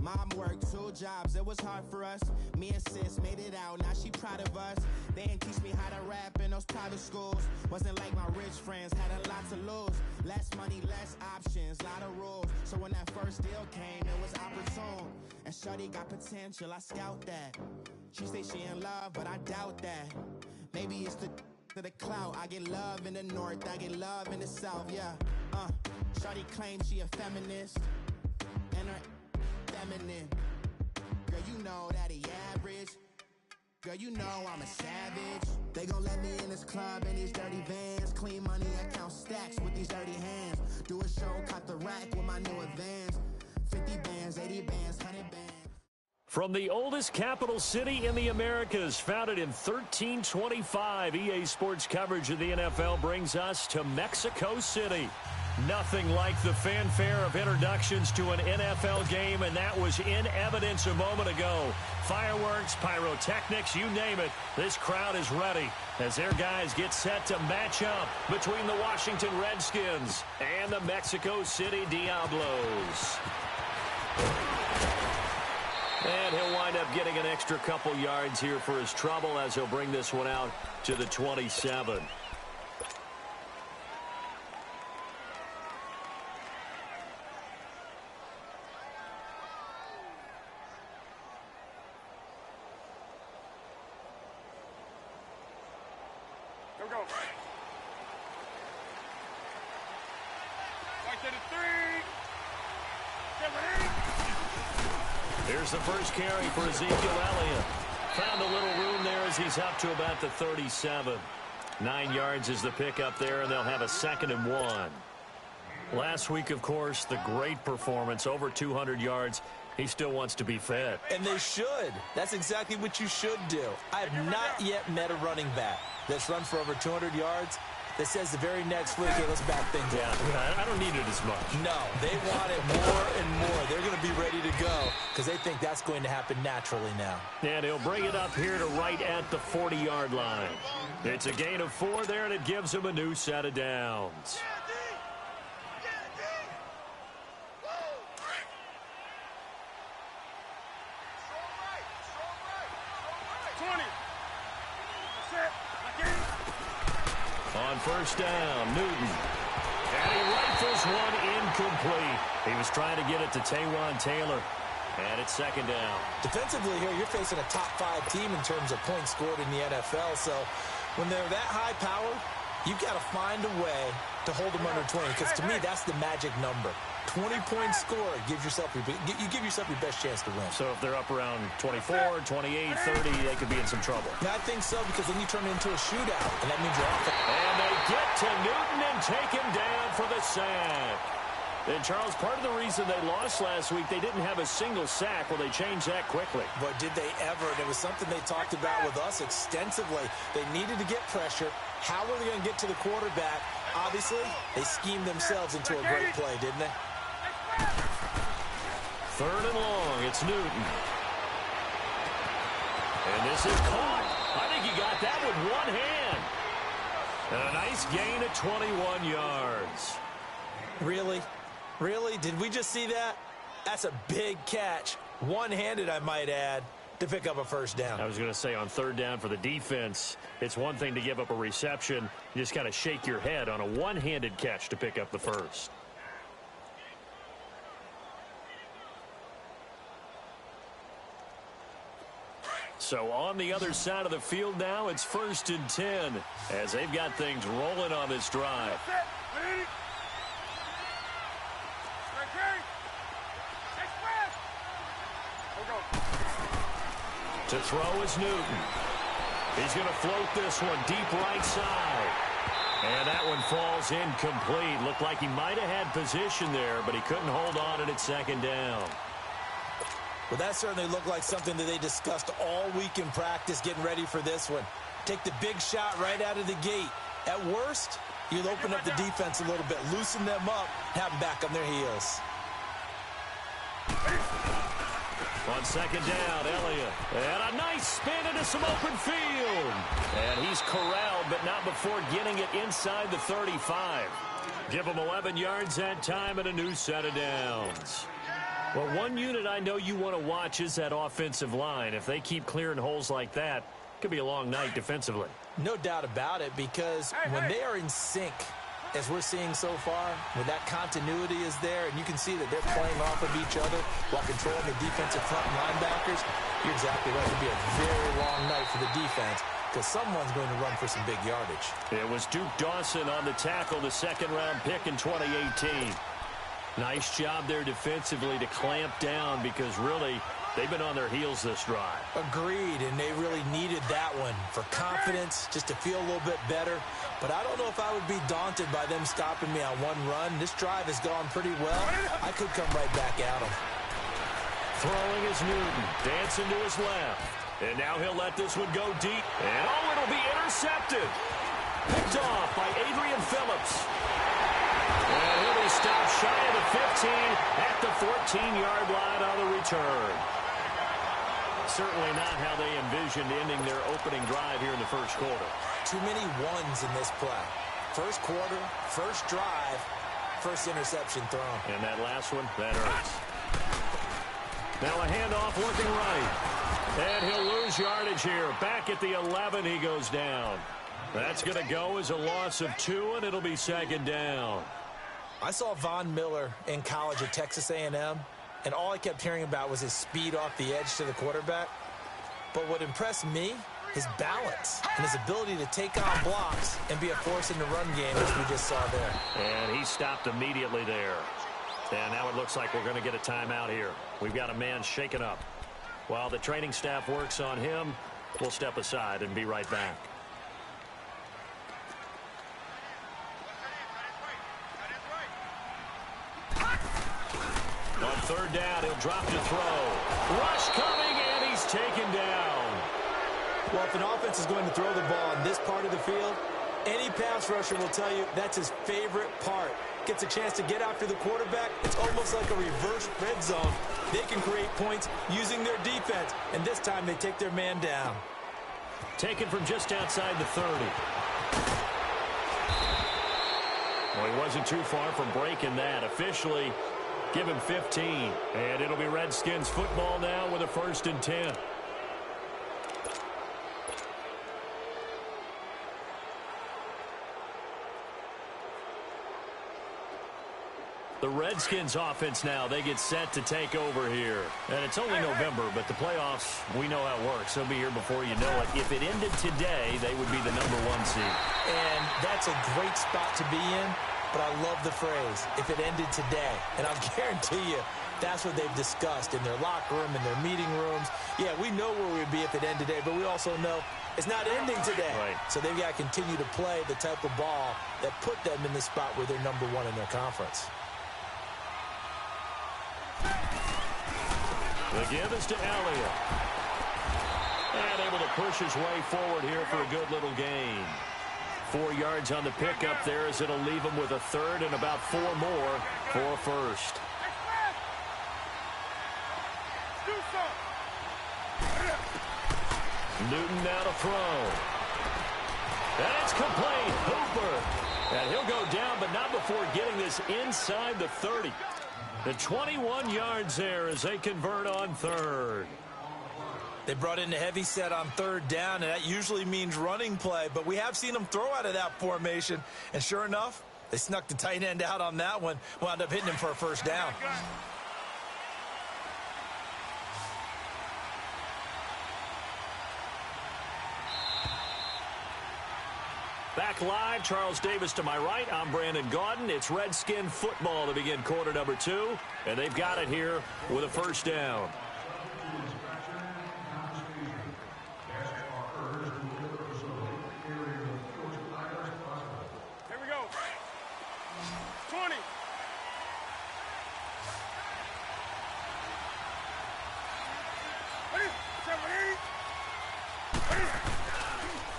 Mom worked 2 jobs, it was hard for us. Me and sis made it out, now she proud of us. They didn't teach me how to rap in those private schools. Wasn't like my rich friends, had a lot to lose. Less money, less options, lot of rules. So when that first deal came, it was opportune. And shorty got potential, I scout that. She say she in love, but I doubt that. Maybe it's the clout. I get love in the north, I get love in the south, yeah. Shorty claims she a feminist, and her feminine. Girl, you know that he average. Girl, you know I'm a savage. They gon' let me in this club in these dirty vans. Clean money, I count stacks with these dirty hands. Do a show, cut the rack with my new advance. 50 bands, 80 bands, 100 bands. From the oldest capital city in the Americas, founded in 1325, EA Sports coverage of the NFL brings us to Mexico City. Nothing like the fanfare of introductions to an NFL game, and that was in evidence a moment ago. Fireworks, pyrotechnics, you name it. This crowd is ready as their guys get set to match up between the Washington Redskins and the Mexico City Diablos. And he'll wind up getting an extra couple yards here for his trouble as he'll bring this one out to the 27. Here we go. Right to the 3. Here's the first carry for Ezekiel Elliott. Found a little room there as he's up to about the 37. 9 yards is the pickup there, and they'll have a 2nd and 1. Last week, of course, the great performance, over 200 yards. He still wants to be fed. And they should. That's exactly what you should do. I have not yet met a running back that's run for over 200 yards that says the very next week, hey, let's back things up. Yeah, I don't need it as much. No, they want it more and more. They're going to be ready to go because they think that's going to happen naturally now. And he'll bring it up here to right at the 40-yard line. It's a gain of 4 there, and it gives him a new set of downs. On first down, Newton. And he rifles one incomplete. He was trying to get it to Taywan Taylor. And it's 2nd down. Defensively here, you're facing a top 5 team in terms of points scored in the NFL. So when they're that high powered, you've got to find a way to hold them under 20. Because to me, that's the magic number. 20-point score gives yourself you give yourself your best chance to win. So if they're up around 24, 28, 30, they could be in some trouble. Yeah, I think so, because then you turn it into a shootout, and that means you're off. And they get to Newton and take him down for the sack. And, Charles, part of the reason they lost last week, they didn't have a single sack. Well, they changed that quickly. But did they ever? And it was something they talked about with us extensively. They needed to get pressure. How were they going to get to the quarterback? Obviously, they schemed themselves into a great play, didn't they? 3rd and long, it's Newton. And this is caught. I think he got that with one hand. And a nice gain of 21 yards. Really? Really? Did we just see that? That's a big catch. One-handed, I might add, to pick up a first down. I was going to say on 3rd down for the defense, it's one thing to give up a reception. You just got to shake your head on a one-handed catch to pick up the first. So on the other side of the field now, it's 1st and 10 as they've got things rolling on this drive. To throw is Newton. He's going to float this one deep right side. And that one falls incomplete. Looked like he might have had position there, but he couldn't hold on and it's 2nd down. Well, that certainly looked like something that they discussed all week in practice getting ready for this one. Take the big shot right out of the gate. At worst, you'll open up the defense a little bit, loosen them up, have them back on their heels. On 2nd down, Elliott. And a nice spin into some open field. And he's corralled, but not before getting it inside the 35. Give him 11 yards that time and a new set of downs. Well, one unit I know you want to watch is that offensive line. If they keep clearing holes like that, it could be a long night defensively. No doubt about it, because when they are in sync, as we're seeing so far, when that continuity is there, and you can see that they're playing off of each other while controlling the defensive front linebackers, you're exactly right. It'll be a very long night for the defense, because someone's going to run for some big yardage. It was Duke Dawson on the tackle, the second-round pick in 2018. Nice job there defensively to clamp down, because really they've been on their heels this drive. Agreed, and they really needed that one for confidence, just to feel a little bit better. But I don't know if I would be daunted by them stopping me on one run. This drive has gone pretty well. I could come right back at them. Throwing is Newton, dancing to his left. And now he'll let this one go deep. And it'll be intercepted. Picked off by Adrian Phillips. And he'll be stopped shy of the 15 at the 14-yard line on the return. Certainly not how they envisioned ending their opening drive here in the first quarter. Too many ones in this play. First quarter, first drive, first interception thrown. And that last one, that hurts. Now a handoff looking right. And he'll lose yardage here. Back at the 11, he goes down. That's going to go as a loss of 2, and it'll be second down. I saw Von Miller in college at Texas A&M, and all I kept hearing about was his speed off the edge to the quarterback. But what impressed me, his balance and his ability to take on blocks and be a force in the run game, as we just saw there. And he stopped immediately there. And now it looks like we're going to get a timeout here. We've got a man shaken up. While the training staff works on him, we'll step aside and be right back. On third down, he'll drop to throw. Rush coming, and he's taken down. Well, if an offense is going to throw the ball in this part of the field, any pass rusher will tell you that's his favorite part. Gets a chance to get after the quarterback. It's almost like a reverse red zone. They can create points using their defense, and this time they take their man down. Taken from just outside the 30. Well, he wasn't too far from breaking that. Officially, give him 15. And it'll be Redskins football now with a 1st and 10. The Redskins offense now, they get set to take over here. And it's only November, but the playoffs, we know how it works. They'll be here before you know it. If it ended today, they would be the #1 seed. And that's a great spot to be in, but I love the phrase, if it ended today. And I'll guarantee you, that's what they've discussed in their locker room, in their meeting rooms. Yeah, we know where we'd be if it ended today, but we also know it's not ending today. Right. So they've got to continue to play the type of ball that put them in the spot where they're #1 in their conference. The give is to Elliott. And able to push his way forward here for a good little gain. 4 yards on the pickup there, as it'll leave him with a 3rd and about 4 more for a 1st. Newton now to throw. And it's complete. Hooper. And he'll go down, but not before getting this inside the 30. The 21 yards there as they convert on 3rd. They brought in the heavy set on 3rd down, and that usually means running play, but we have seen them throw out of that formation, and sure enough, they snuck the tight end out on that one, wound up hitting him for a 1st down. Back live, Charles Davis to my right. I'm Brandon Gaudin. It's Redskin football to begin quarter #2, and they've got it here with a 1st down. Here we go. 20.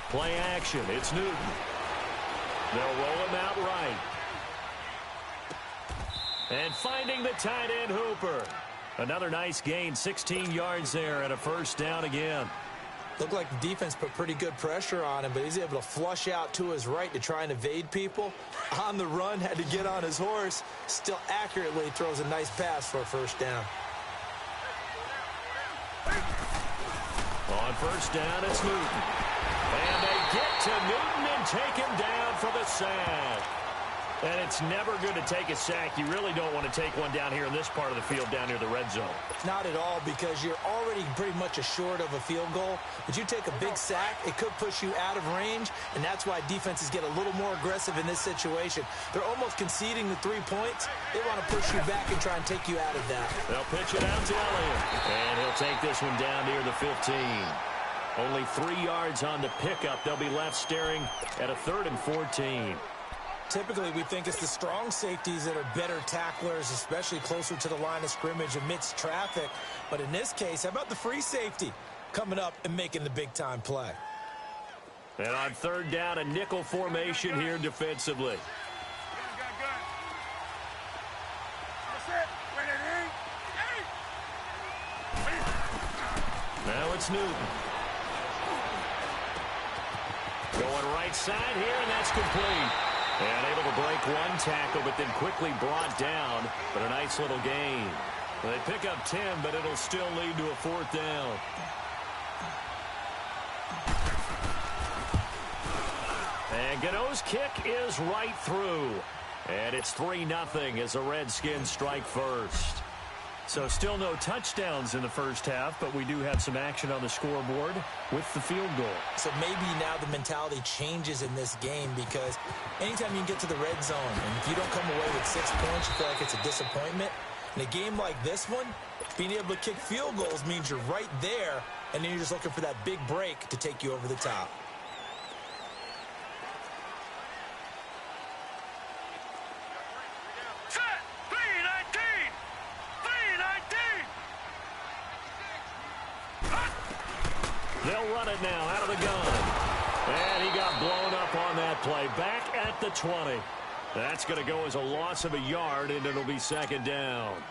Play action. It's Newton. They'll roll him out right. And finding the tight end, Hooper. Another nice gain, 16 yards there, and a 1st down again. Looked like the defense put pretty good pressure on him, but he's able to flush out to his right to try and evade people. On the run, had to get on his horse. Still accurately throws a nice pass for a 1st down. On first down, it's Newton. And they get to Newton and take him down for the sack. And it's never good to take a sack. You really don't want to take one down here in this part of the field, down near the red zone. Not at all, because you're already pretty much assured of a field goal. But you take a big sack, it could push you out of range, and that's why defenses get a little more aggressive in this situation. They're almost conceding the 3 points. They want to push you back and try and take you out of that. They'll pitch it out to Elliott, and he'll take this one down near the 15. Only 3 yards on the pickup. They'll be left staring at a 3rd and 14. Typically, we think it's the strong safeties that are better tacklers, especially closer to the line of scrimmage amidst traffic. But in this case, how about the free safety coming up and making the big-time play? And on 3rd down, a nickel formation here defensively. Now it's Newton. Going right side here, and that's complete. And able to break one tackle, but then quickly brought down. But a nice little gain. They pick up 10, but it'll still lead to a 4th down. And Gano's kick is right through. And it's 3-0 as the Redskins strike first. So still no touchdowns in the first half, but we do have some action on the scoreboard with the field goal. So maybe now the mentality changes in this game, because anytime you can get to the red zone, and if you don't come away with 6 points, you feel like it's a disappointment. In a game like this one, being able to kick field goals means you're right there, and then you're just looking for that big break to take you over the top. They'll run it now out of the gun. And he got blown up on that play. Back at the 20. That's going to go as a loss of a yard, and it'll be 2nd down.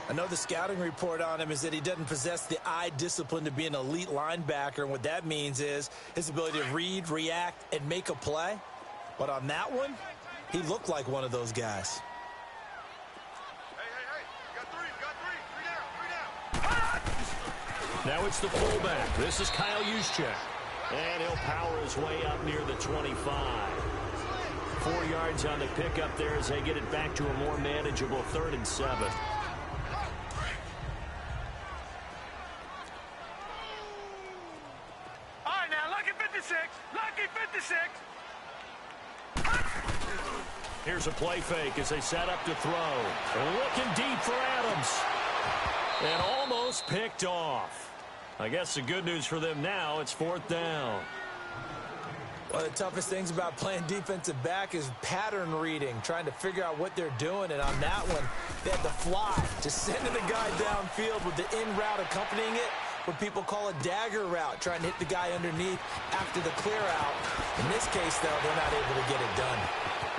I know the scouting report on him is that he doesn't possess the eye discipline to be an elite linebacker. And what that means is his ability to read, react, and make a play. But on that one, he looked like one of those guys. Now it's the fullback. This is Kyle Juszczyk. And he'll power his way up near the 25. 4 yards on the pickup there as they get it back to a more manageable 3rd and 7. All right, now, lucky 56. Lucky 56. Here's a play fake as they set up to throw. Looking deep for Adams. And almost picked off. I guess the good news for them now, it's 4th down. One of the toughest things about playing defensive back is pattern reading, trying to figure out what they're doing. And on that one, they had to fly, just sending the guy downfield with the in route accompanying it, what people call a dagger route, trying to hit the guy underneath after the clear out. In this case, though, they're not able to get it done.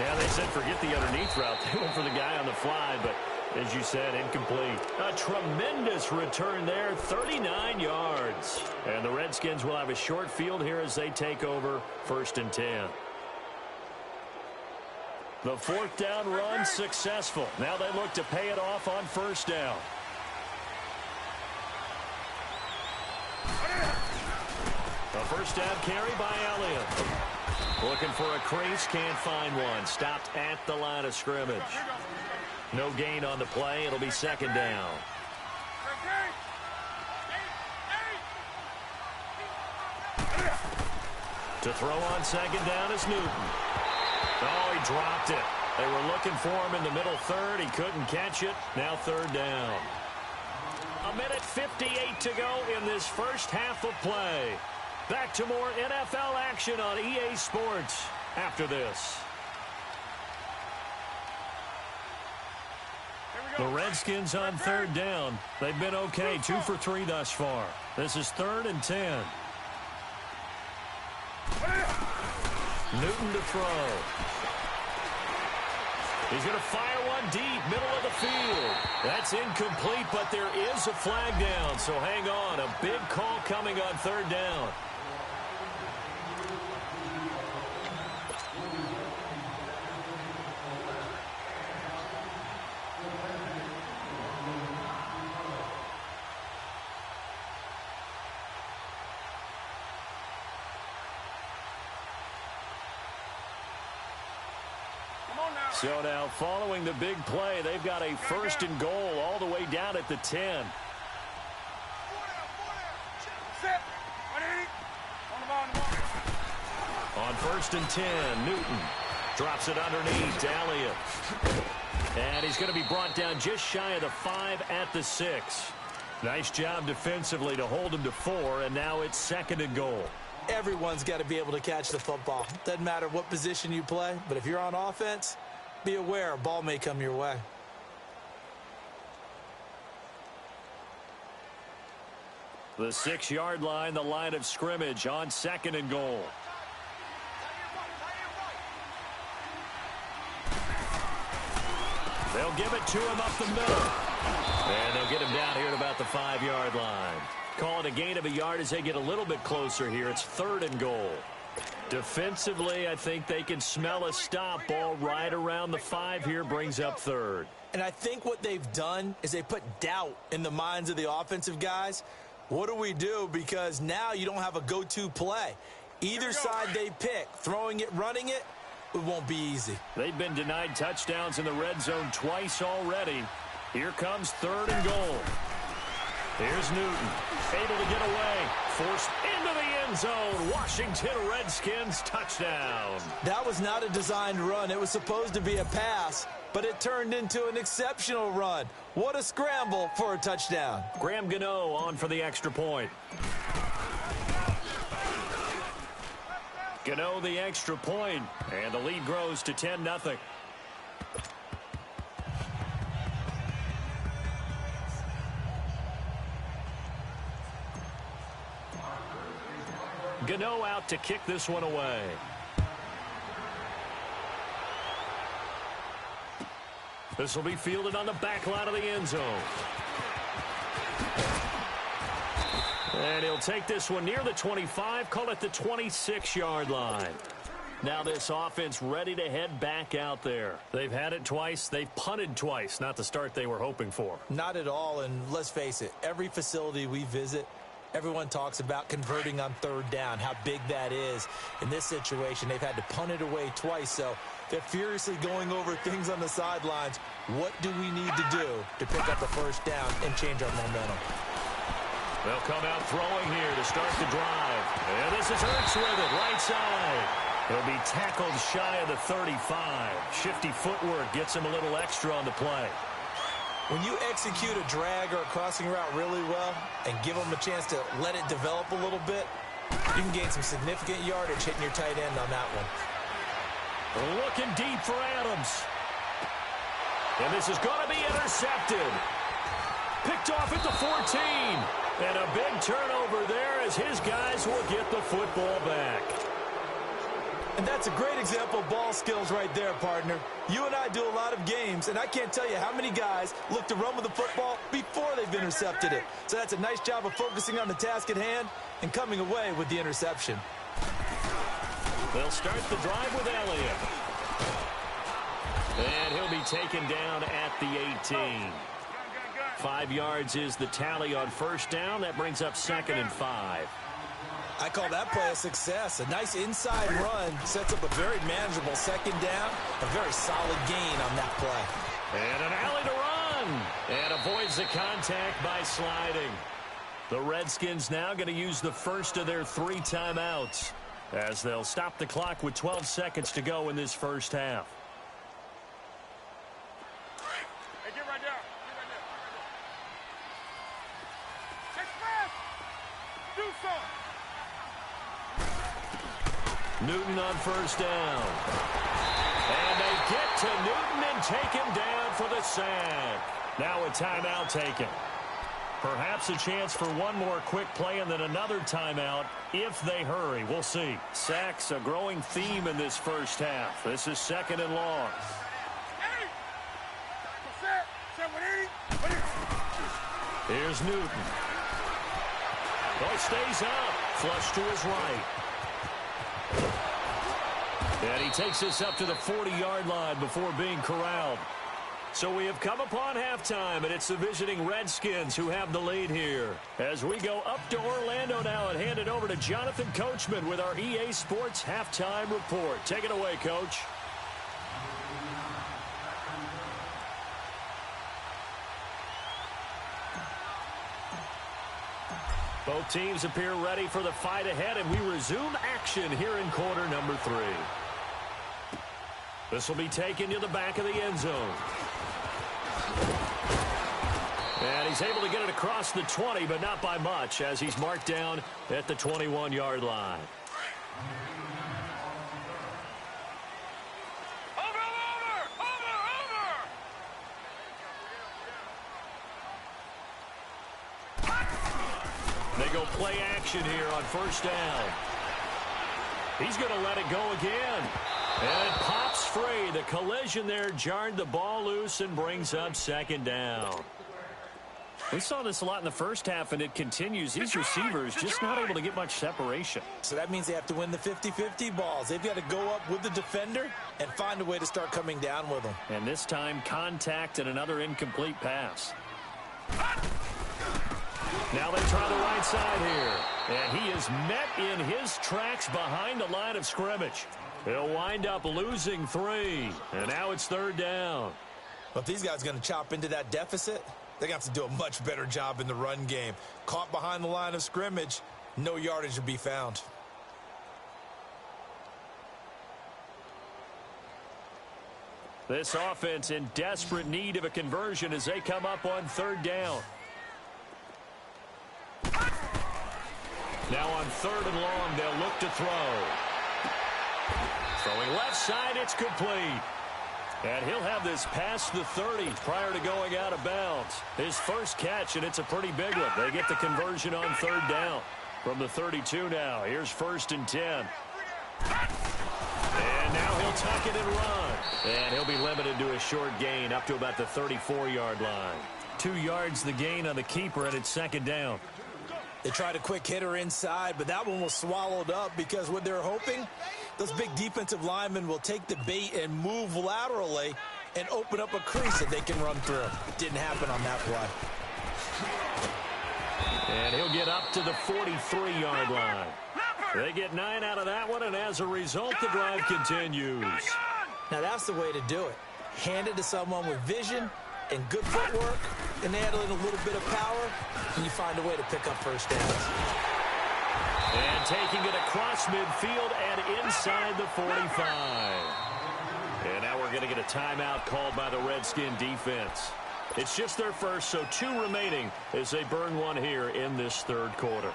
Yeah, they said forget the underneath route. They went for the guy on the fly, but as you said, incomplete. A tremendous return there, 39 yards. And the Redskins will have a short field here as they take over 1st and 10. The 4th down run successful. Now they look to pay it off on 1st down. A 1st down carry by Elliott. Looking for a crease, can't find one. Stopped at the line of scrimmage. No gain on the play. It'll be 2nd down. To throw on 2nd down is Newton. Oh, he dropped it. They were looking for him in the middle 3rd. He couldn't catch it. Now 3rd down. 1:58 to go in this first half of play. Back to more NFL action on EA Sports after this. The Redskins on 3rd down. They've been okay, 2 for 3 thus far. This is 3rd and 10. Newton to throw. He's going to fire one deep, middle of the field. That's incomplete, but there is a flag down, so hang on. A big call coming on 3rd down. So now following the big play, they've got a 1st and goal all the way down at the 10. On 1st and 10, Newton drops it underneath to Elliott. And he's going to be brought down just shy of the 5 at the 6. Nice job defensively to hold him to 4, and now it's 2nd and goal. Everyone's got to be able to catch the football. Doesn't matter what position you play, but if you're on offense, be aware a ball may come your way. The 6-yard line, the line of scrimmage on 2nd and goal. They'll give it to him up the middle. And they'll get him down here at about the 5-yard line. Call it a gain of a yard as they get a little bit closer here. It's 3rd and goal. Defensively, I think they can smell a stop. Ball right around the 5 here, brings up 3rd. And I think what they've done is they put doubt in the minds of the offensive guys. What do we do? Because now you don't have a go-to play. Either side they pick, throwing it, running it, it won't be easy. They've been denied touchdowns in the red zone twice already. Here comes 3rd and goal. Here's Newton, able to get away, forced into the end zone. Washington Redskins touchdown. That was not a designed run. It was supposed to be a pass, but it turned into an exceptional run. What a scramble for a touchdown. Graham Gano on for the extra point. Gano the extra point, and the lead grows to 10-0. Gano out to kick this one away. This will be fielded on the back line of the end zone. And he'll take this one near the 25, call it the 26-yard line. Now this offense ready to head back out there. They've had it twice. They've punted twice. Not the start they were hoping for. Not at all, and let's face it, every facility we visit, everyone talks about converting on 3rd down, how big that is. In this situation, they've had to punt it away twice, so they're furiously going over things on the sidelines. What do we need to do to pick up the 1st down and change our momentum? They'll come out throwing here to start the drive. And this is Ertz with it, right side. He'll be tackled shy of the 35. Shifty footwork gets him a little extra on the play. When you execute a drag or a crossing route really well and give them a chance to let it develop a little bit, you can gain some significant yardage hitting your tight end on that one. Looking deep for Adams. And this is going to be intercepted. Picked off at the 14. And a big turnover there as his guys will get the football back. And that's a great example of ball skills right there, partner. You and I do a lot of games, and I can't tell you how many guys look to run with the football before they've intercepted it. So that's a nice job of focusing on the task at hand and coming away with the interception. They'll start the drive with Elliott. And he'll be taken down at the 18. 5 yards is the tally on 1st down. That brings up 2nd and 5. I call that play a success. A nice inside run sets up a very manageable 2nd down. A very solid gain on that play. And an alley to run. And avoids the contact by sliding. The Redskins now going to use the first of their 3 timeouts as they'll stop the clock with 12 seconds to go in this first half. Hey, get right there. Check fast. Do something. Newton on 1st down. And they get to Newton and take him down for the sack. Now a timeout taken. Perhaps a chance for one more quick play and then another timeout if they hurry. We'll see. Sacks a growing theme in this first half. This is 2nd and long. Here's Newton. Oh, stays up. Flush to his right. And he takes this up to the 40-yard line before being corralled. So we have come upon halftime, and it's the visiting Redskins who have the lead here. As we go up to Orlando now and hand it over to Jonathan Coachman with our EA Sports Halftime Report. Take it away, Coach. Both teams appear ready for the fight ahead, and we resume action here in quarter number 3. This will be taken to the back of the end zone. And he's able to get it across the 20, but not by much, as he's marked down at the 21-yard line. They go play action here on first down. He's going to let it go again. And it pops free. The collision there jarred the ball loose and brings up second down. We saw this a lot in the first half, and it continues. These receivers just not able to get much separation. So that means they have to win the 50-50 balls. They've got to go up with the defender and find a way to start coming down with them. And this time, contact and another incomplete pass. Now they try the right side here. And he is met in his tracks behind the line of scrimmage. He'll wind up losing 3. And now it's third down. Well, if these guys are going to chop into that deficit, they're going to have to do a much better job in the run game. Caught behind the line of scrimmage, no yardage to be found. This offense in desperate need of a conversion as they come up on third down. Now on third and long, they'll look to throw. Throwing left side, it's complete. And he'll have this past the 30 prior to going out of bounds. His first catch, and it's a pretty big one. They get the conversion on third down from the 32 now. Here's first and 10. And now he'll tuck it and run. And he'll be limited to a short gain up to about the 34-yard line. 2 yards the gain on the keeper, and it's second down. They tried a quick hitter inside, but that one was swallowed up because what they're hoping, those big defensive linemen will take the bait and move laterally and open up a crease that they can run through. Didn't happen on that play. And he'll get up to the 43-yard line. They get 9 out of that one, and as a result, the drive continues. Now that's the way to do it. Hand it to someone with vision and good footwork, and they add in a little bit of power, and you find a way to pick up first downs. And taking it across midfield and inside the 45. And now we're going to get a timeout called by the Redskin defense. It's just their first, so 2 remaining as they burn one here in this third quarter.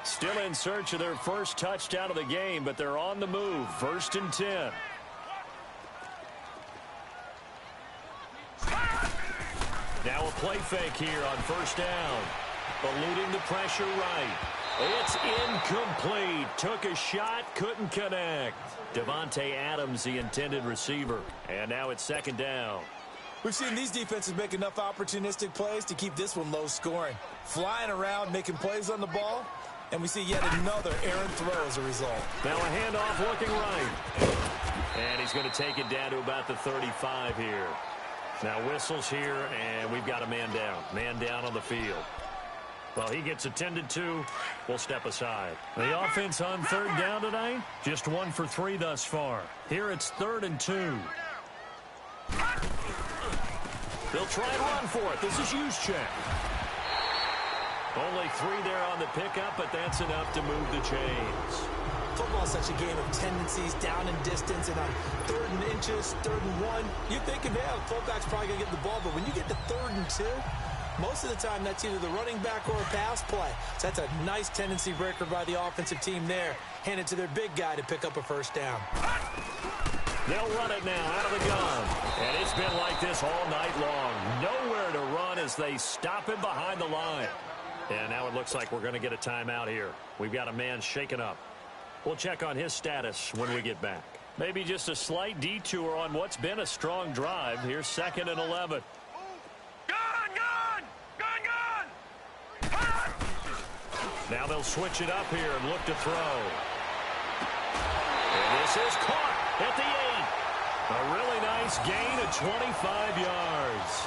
Still in search of their first touchdown of the game, but they're on the move. First and 10. Now a play fake here on first down. Eluding the pressure right. It's incomplete. Took a shot, couldn't connect. Devontae Adams, the intended receiver. And now it's second down. We've seen these defenses make enough opportunistic plays to keep this one low scoring. Flying around, making plays on the ball, and we see yet another errant throw as a result. Now a handoff looking right. And he's going to take it down to about the 35 here. Now whistles here, and we've got a man down. Man down on the field. Well, he gets attended to. We'll step aside. The offense on third down tonight, just 1 for 3 thus far. Here it's 3rd and 2. They'll try and run for it. This is Juszczyk. Only 3 there on the pickup, but that's enough to move the chains. Football is such a game of tendencies, down and distance, and on 3rd and inches, 3rd and 1, you're thinking, yeah, the fullback's probably going to get the ball, but when you get to 3rd and 2, most of the time that's either the running back or a pass play. So that's a nice tendency breaker by the offensive team there. Hand it to their big guy to pick up a first down. They'll run it now out of the gun. And it's been like this all night long. Nowhere to run as they stop him behind the line. And now it looks like we're going to get a timeout here. We've got a man shaken up. We'll check on his status when we get back. Maybe just a slight detour on what's been a strong drive. Here's 2nd and 11. Now they'll switch it up here and look to throw. And this is caught at the 8. A really nice gain of 25 yards.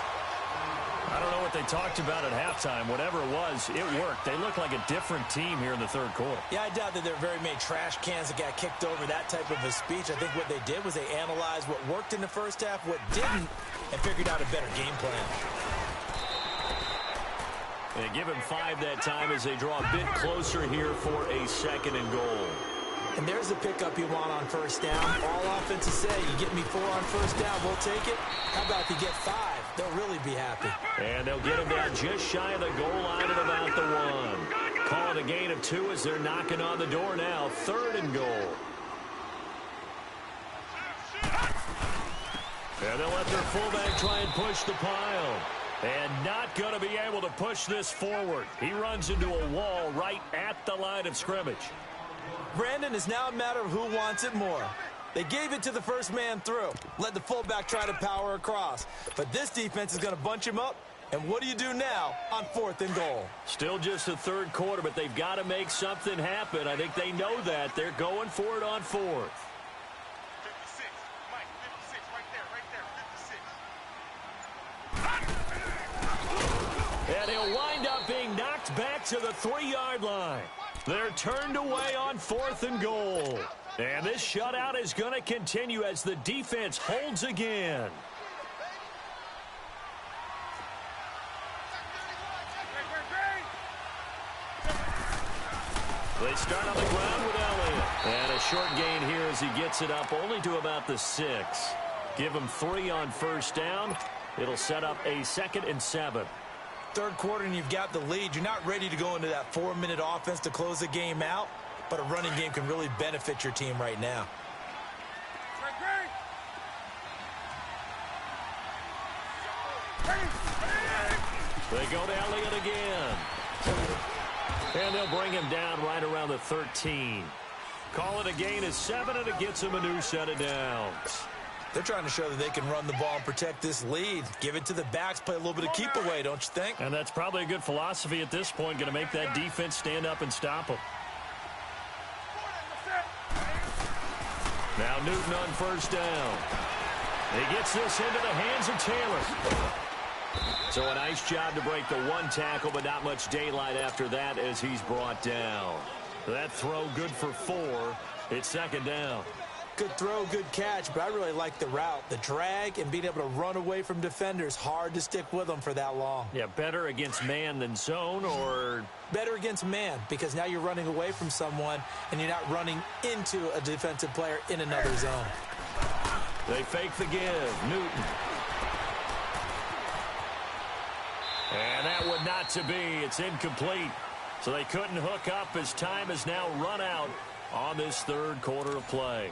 I don't know what they talked about at halftime. Whatever it was, it worked. They look like a different team here in the third quarter. Yeah, I doubt that there are very many trash cans that got kicked over, that type of a speech. I think what they did was they analyzed what worked in the first half, what didn't, and figured out a better game plan. They give him 5 that time as they draw a bit closer here for a 2nd and goal. And there's the pickup you want on first down. All offenses say, you get me 4 on first down, we'll take it. How about if you get 5? They'll really be happy. And they'll get him down just shy of the goal line at about the 1. Call it a gain of 2 as they're knocking on the door now. 3rd and goal. And they'll let their fullback try and push the pile. And not going to be able to push this forward. He runs into a wall right at the line of scrimmage. Brandon, is now a matter of who wants it more. They gave it to the first man through. Let the fullback try to power across. But this defense is going to bunch him up. And what do you do now on 4th and goal? Still just the 3rd quarter, but they've got to make something happen. I think they know that. They're going for it on 4th. 56. Mike, 56. Right there. 56. And he'll wind up being knocked back to the 3-yard line. They're turned away on 4th and goal. And this shutout is going to continue as the defense holds again. They start on the ground with Elliott. And a short gain here as he gets it up only to about the 6. Give him 3 on first down. It'll set up a 2nd and 7. 3rd quarter and you've got the lead. You're not ready to go into that 4-minute offense to close the game out, but a running game can really benefit your team right now. They go to Elliott again. And they'll bring him down right around the 13. Call it a gain of 7, and it gets him a new set of downs. They're trying to show that they can run the ball and protect this lead. Give it to the backs, play a little bit of keep away, don't you think? And that's probably a good philosophy at this point, going to make that defense stand up and stop them. Now Newton on first down. He gets this into the hands of Taylor. So a nice job to break the 1 tackle, but not much daylight after that as he's brought down. That throw good for 4. It's 2nd down. Good throw, good catch, but I really like the route. The drag and being able to run away from defenders. Hard to stick with them for that long. Yeah, better against man than zone, or? Better against man, because now you're running away from someone and you're not running into a defensive player in another zone. They fake the give. Newton. And that would not to be. It's incomplete. So they couldn't hook up as time has now run out on this 3rd quarter of play.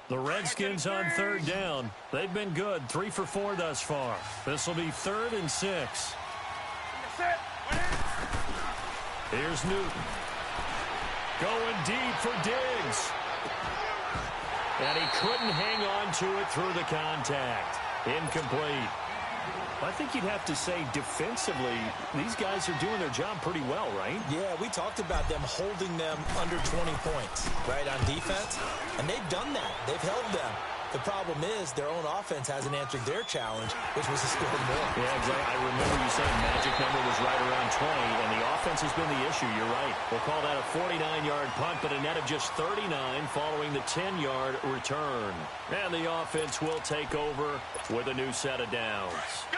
The Redskins on 3rd down. They've been good. 3 for 4 thus far. This will be 3rd and 6. Here's Newton. Going deep for Diggs. And he couldn't hang on to it through the contact. Incomplete. I think you'd have to say defensively, these guys are doing their job pretty well, right? Yeah, we talked about them holding them under 20 points, right, on defense. And they've done that. They've held them. The problem is their own offense hasn't answered their challenge, which was to score more. Yeah, exactly. I remember you saying magic number was right around 20, and the offense has been the issue. You're right. We'll call that a 49-yard punt, but a net of just 39 following the 10-yard return. And the offense will take over with a new set of downs.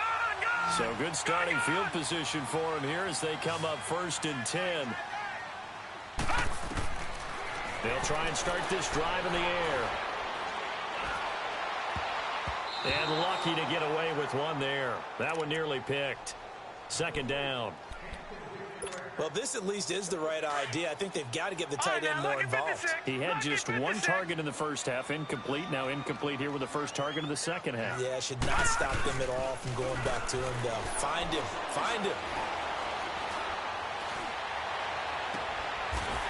So good starting field position for them here as they come up 1st and 10. They'll try and start this drive in the air. And lucky to get away with one there. That one nearly picked. 2nd down. Well, this at least is the right idea. I think they've got to get the tight end more involved. He had just 1 target in the first half. Incomplete. Now incomplete here with the first target of the second half. Yeah, should not stop them at all from going back to him, though. Find him. Find him.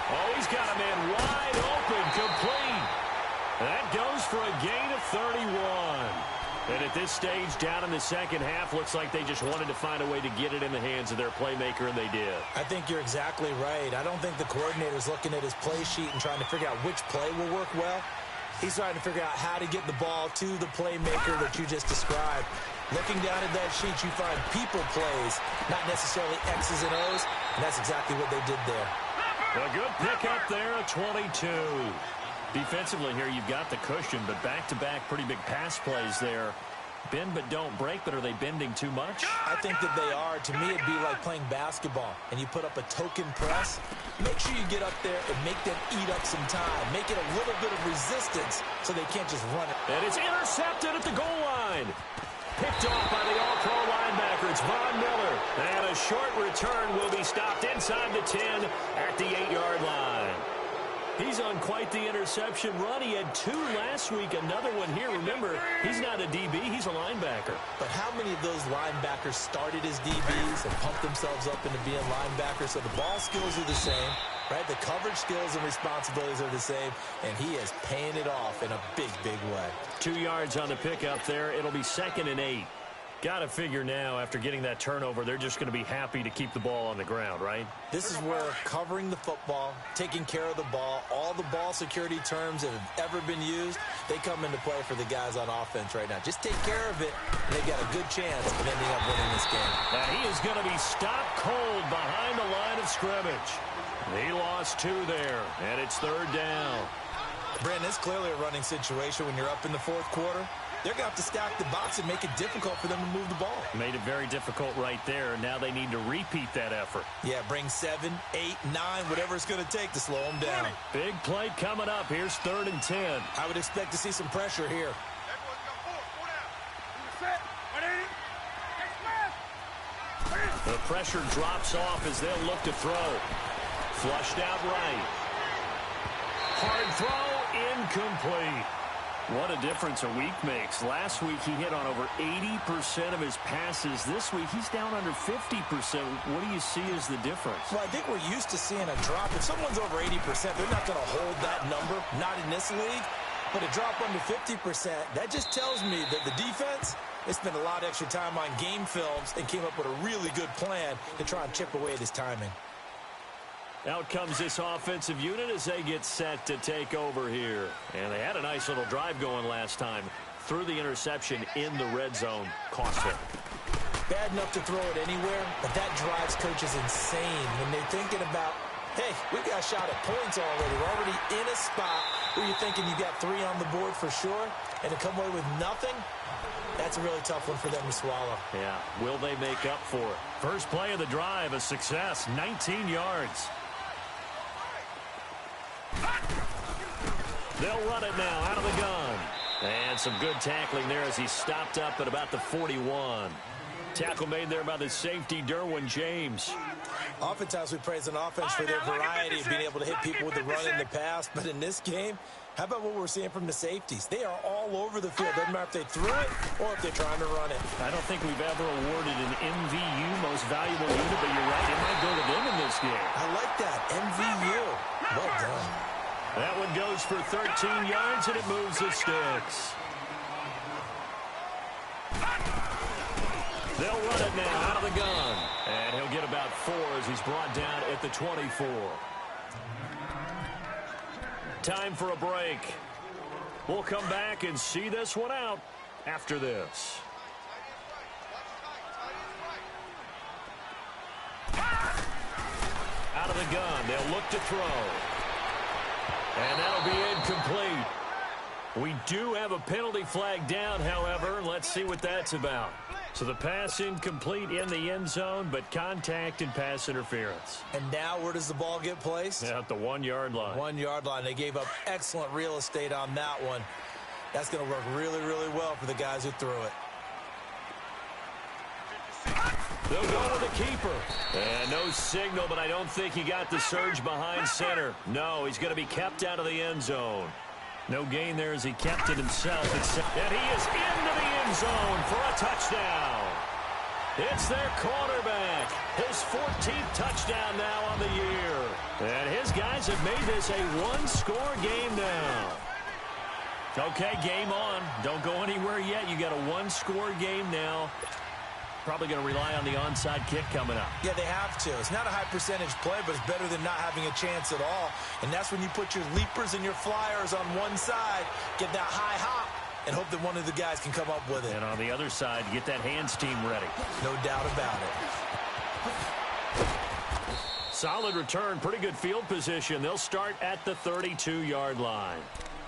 Oh, he's got a man wide open. Complete. That goes for a gain of 31. And at this stage, down in the second half, looks like they just wanted to find a way to get it in the hands of their playmaker, and they did. I think you're exactly right. I don't think the coordinator's looking at his play sheet and trying to figure out which play will work well. He's trying to figure out how to get the ball to the playmaker that you just described. Looking down at that sheet, you find people plays, not necessarily X's and O's, and that's exactly what they did there. A good pickup there, a 22. Defensively here, you've got the cushion, but back-to-back pretty big pass plays there. Bend but don't break, but are they bending too much? I think that they are. To me, it'd be like playing basketball, and you put up a token press. Make sure you get up there and make them eat up some time. Make it a little bit of resistance so they can't just run it. And it's intercepted at the goal line. Picked off by the all-pro linebacker. It's Von Miller. And a short return will be stopped inside the 10 at the 8-yard line. He's on quite the interception run. He had 2 last week, another one here. Remember, he's not a DB, he's a linebacker. But how many of those linebackers started as DBs and pumped themselves up into being linebackers? So the ball skills are the same, right? The coverage skills and responsibilities are the same, and he is paying it off in a big, big way. 2 yards on the pickup there. It'll be 2nd and 8. Got to figure now, after getting that turnover, they're just going to be happy to keep the ball on the ground, right? This is where covering the football, taking care of the ball, all the ball security terms that have ever been used, they come into play for the guys on offense right now. Just take care of it, and they've got a good chance of ending up winning this game. And he is going to be stopped cold behind the line of scrimmage. He lost 2 there, and it's 3rd down. Brandon, it's clearly a running situation when you're up in the 4th quarter. They're going to have to stack the box and make it difficult for them to move the ball. Made it very difficult right there. Now they need to repeat that effort. Yeah, bring 7, 8, 9, whatever it's going to take to slow them down. Big play coming up. Here's 3rd and 10. I would expect to see some pressure here. The pressure drops off as they'll look to throw. Flushed out right. Hard throw, incomplete. What a difference a week makes. Last week he hit on over 80% of his passes. This week he's down under 50%. What do you see as the difference? Well, I think we're used to seeing a drop. If someone's over 80%, they're not going to hold that number, not in this league. But a drop under 50%, that just tells me that the defense, they spent a lot of extra time on game films and came up with a really good plan to try and chip away at his timing. Out comes this offensive unit as they get set to take over here. And they had a nice little drive going last time. Threw the interception in the red zone. Cost them. Bad enough to throw it anywhere, but that drives coaches insane when they're thinking about, hey, we got a shot at points already. We're already in a spot where you're thinking you got 3 on the board for sure, and to come away with nothing, that's a really tough one for them to swallow. Yeah, will they make up for it? First play of the drive, a success, 19 yards. They'll run it now out of the gun. And some good tackling there as he stopped up at about the 41. Tackle made there by the safety, Derwin James. Oftentimes we praise an offense for their variety of being able to hit people with the run and the pass. But in this game, how about what we're seeing from the safeties? They are all over the field. Doesn't matter if they threw it or if they're trying to run it. I don't think we've ever awarded an MVU, most valuable unit, but you're right, it might go to them in this game. I like that, MVU. Well done. That one goes for 13 yards, and it moves the sticks. They'll run it now out of the gun. And he'll get about 4 as he's brought down at the 24. Time for a break. We'll come back and see this one out after this. Out of the gun, they'll look to throw. And that'll be incomplete. We do have a penalty flag down, however. Let's see what that's about. So the pass incomplete in the end zone, but contact and pass interference. And now where does the ball get placed? At the 1-yard line. 1-yard line. They gave up excellent real estate on that one. That's going to work really, really well for the guys who threw it. They'll go to the keeper. And no signal, but I don't think he got the surge behind center. No, he's going to be kept out of the end zone. No gain there as he kept it himself. And he is into the end zone for a touchdown. It's their quarterback. His 14th touchdown now on the year. And his guys have made this a one-score game now. Okay, game on. Don't go anywhere yet. You got a one-score game now. Probably going to rely on the onside kick coming up. Yeah, they have to. It's not a high percentage play, but it's better than not having a chance at all. And that's when you put your leapers and your flyers on one side, get that high hop, and hope that one of the guys can come up with it. And on the other side, get that hands team ready. No doubt about it. Solid return, pretty good field position. They'll start at the 32-yard line.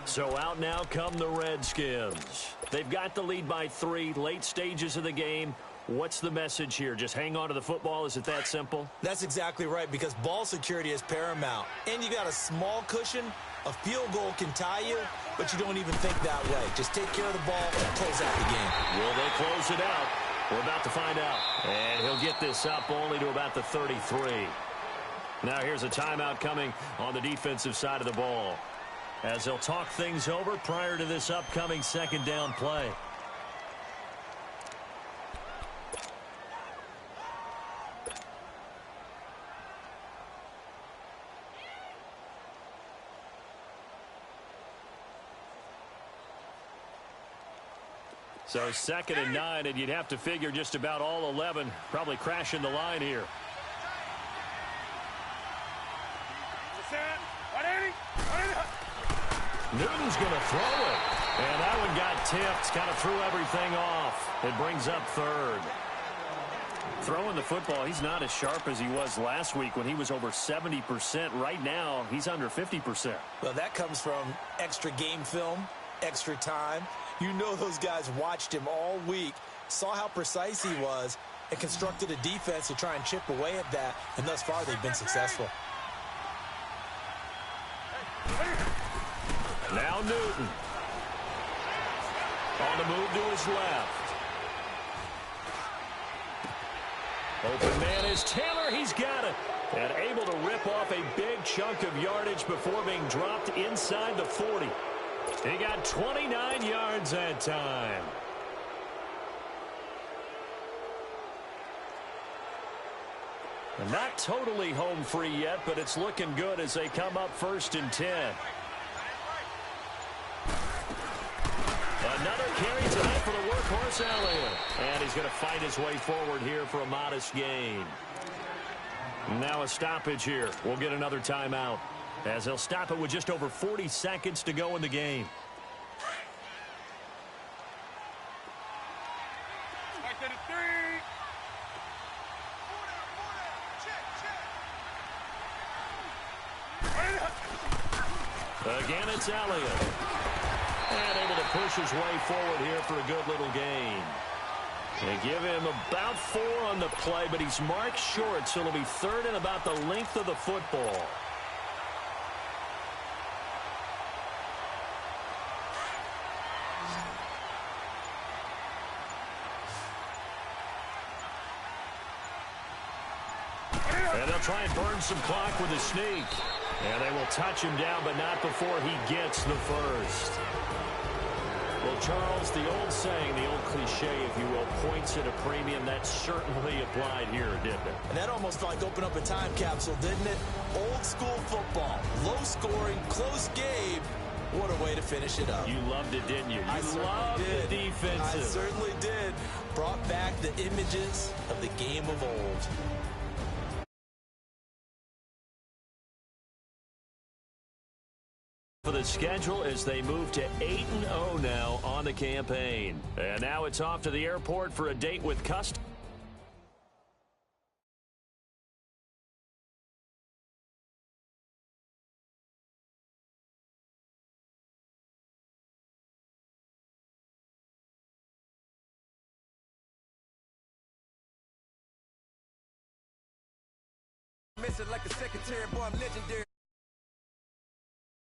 So out now come the Redskins. They've got the lead by 3, late stages of the game. What's the message here? Just hang on to the football? Is it that simple? That's exactly right, because ball security is paramount. And you got a small cushion. A field goal can tie you, but you don't even think that way. Just take care of the ball and close out the game. Will they close it out? We're about to find out. And he'll get this up only to about the 33. Now here's a timeout coming on the defensive side of the ball, as they'll talk things over prior to this upcoming second down play. So 2nd and 9, and you'd have to figure just about all 11 probably crashing the line here. Newton's going to throw it. And that one got tipped. Kind of threw everything off. It brings up 3rd. Throwing the football, he's not as sharp as he was last week when he was over 70%. Right now, he's under 50%. Well, that comes from extra game film, extra time. You know those guys watched him all week, saw how precise he was, and constructed a defense to try and chip away at that. And thus far, they've been successful. Now Newton. On the move to his left. Open man is Taylor. He's got it. And able to rip off a big chunk of yardage before being dropped inside the 40. He got 29 yards that time. And not totally home free yet, but it's looking good as they come up 1st and 10. Another carry tonight for the workhorse Elliott. And he's going to fight his way forward here for a modest gain. Now a stoppage here. We'll get another timeout, as they'll stop it with just over 40 seconds to go in the game. Again, it's Elliott. And able to push his way forward here for a good little gain. They give him about 4 on the play, but he's marked short, so it'll be 3rd and about the length of the football. And they'll try and burn some clock with a sneak. And they will touch him down, but not before he gets the first. Well, Charles, the old saying, the old cliche, if you will, points at a premium, that certainly applied here, didn't it? And that almost felt like opened up a time capsule, didn't it? Old school football, low scoring, close game. What a way to finish it up. You loved it, didn't you? You loved the defensive. I certainly did. Brought back the images of the game of old. For the schedule as they move to 8-0 now on the campaign. And now it's off to the airport for a date with Custom. Like a secretary, boy, I'm legendary.